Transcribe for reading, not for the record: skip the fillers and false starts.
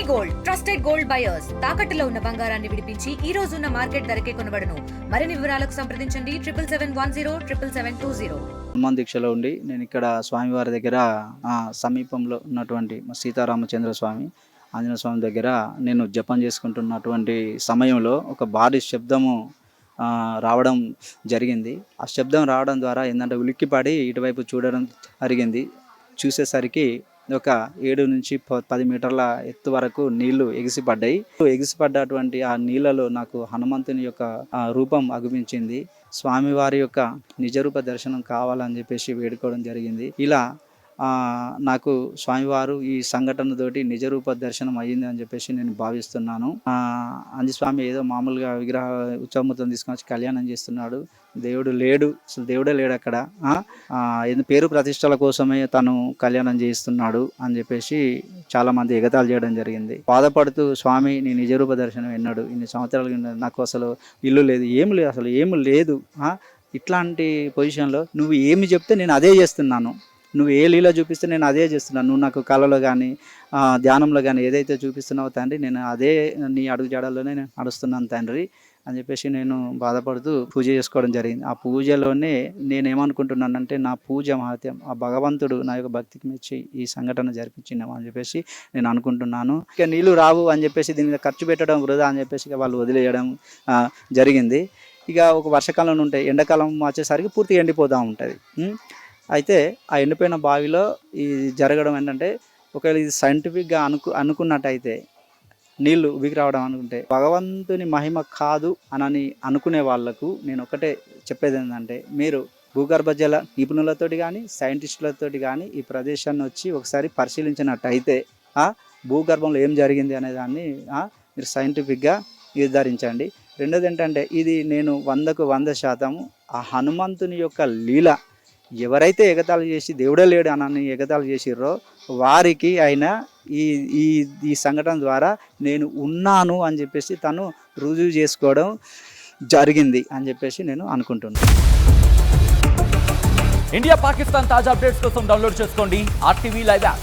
Gold trusted gold buyers తాకట్టులో ఉన్న బంగారాన్ని విడిపించి ఈ రోజు ఉన్న మార్కెట్ ధరకే కొనబడును. మరిన్ని వివరాలకు సంప్రదించండి 77107720. హనుమాన్ దీక్షలో ఉండి నేను ఇక్కడ స్వామివారి దగ్గర సమీపంలో ఉన్నటువంటి సీతారామచంద్ర స్వామి ఆంజనేయ స్వామి దగ్గర నేను జపం చేసుకుంటున్నటువంటి సమయంలో ఒక భారీ శబ్దము రావడం జరిగింది. ఆ శబ్దం రావడం ద్వారా ఏంటంటే ఉలిక్కిపడి ఇటువైపు చూడడం జరిగింది. చూసేసరికి ఒక 7 నుంచి 10 మీటర్ల ఎత్తు వరకు నీళ్లు ఎగిసిపడ్డాయి. ఎగిసిపడ్డటువంటి ఆ నీళ్లలో నాకు హనుమంతుని యొక్క రూపం అగుపించింది. స్వామివారి యొక్క నిజరూప దర్శనం కావాలని చెప్పేసి వేడుకోవడం జరిగింది. ఇలా నాకు స్వామివారు ఈ సంఘటనతోటి నిజరూప దర్శనం అయ్యింది అని చెప్పేసి నేను భావిస్తున్నాను. ఆంజనేయస్వామి ఏదో మామూలుగా విగ్రహ ఉత్సవమూర్తిని తీసుకొని వచ్చి కళ్యాణం చేస్తున్నాడు. దేవుడు లేడు, అసలు దేవుడే లేడు అక్కడ. పేరు ప్రతిష్టల కోసమే తను కళ్యాణం చేస్తున్నాడు అని చెప్పేసి చాలా మంది ఎగతాళి చేయడం జరిగింది. బాధపడుతూ స్వామి నీ నిజరూప దర్శనం ఎన్నాడు, ఇన్ని సంవత్సరాలు నాకు అసలు ఇల్లు లేదు, ఏమి లేదు, అసలు ఏమి లేదు. ఇట్లాంటి పొజిషన్లో నువ్వు ఏమి చెప్తే నేను అదే చేస్తున్నాను, నువ్వు ఏ లీల చూపిస్తే నేను అదే చేస్తున్నాను, నువ్వు నాకు కళలో కానీ ధ్యానంలో కానీ ఏదైతే చూపిస్తున్నావో తండ్రి, నేను అదే నీ అడుగుజాడల్లోనే నేను నడుస్తున్నాను తండ్రి అని చెప్పేసి నేను బాధపడుతూ పూజ చేసుకోవడం జరిగింది. ఆ పూజలోనే నేనేమనుకుంటున్నానంటే నా పూజ మహత్యం, ఆ భగవంతుడు నా యొక్క భక్తికి మెచ్చి ఈ సంఘటన జరిపించినాము అని చెప్పేసి నేను అనుకుంటున్నాను. ఇక నీళ్ళు రావు అని చెప్పేసి దీని మీద ఖర్చు పెట్టడం వృధా అని చెప్పేసి వాళ్ళు వదిలేయడం జరిగింది. ఇక ఒక వర్షాకాలంలో ఉంటాయి, ఎండాకాలం వచ్చేసరికి పూర్తిగా ఎండిపోతూ ఉంటుంది. అయితే ఆ ఎండిపోయిన బావిలో ఈ జరగడం ఏంటంటే, ఒకవేళ ఇది సైంటిఫిక్గా అనుకున్నట్టయితే నీళ్లు ఉబికి రావడం అనుకుంటే భగవంతుని మహిమ కాదు అని అనుకునే వాళ్లకు నేను ఒకటే చెప్పేది ఏంటంటే, మీరు భూగర్భ జల నిపుణులతోటి కానీ సైంటిస్టులతోటి కానీ ఈ ప్రదేశాన్ని వచ్చి ఒకసారి పరిశీలించినట్టయితే భూగర్భంలో ఏం జరిగింది అనే దాన్ని మీరు సైంటిఫిక్గా నిర్ధారించండి. రెండోది ఏంటంటే, ఇది నేను 100% ఆ హనుమంతుని యొక్క లీల. ఎవరైతే ఎగతాళి చేసి దేవుడే లేడు అని ఎగతాళి చేసిర్రో వారికి ఆయన ఈ సంఘటన ద్వారా నేను ఉన్నాను అని చెప్పేసి తను రుజువు చేసుకోవడం జరిగింది అని చెప్పేసి నేను అనుకుంటున్నాను. ఇండియా పాకిస్తాన్ తాజా అప్డేట్స్ కోసం డౌన్లోడ్ చేసుకోండి RTV లైవ్ యాప్.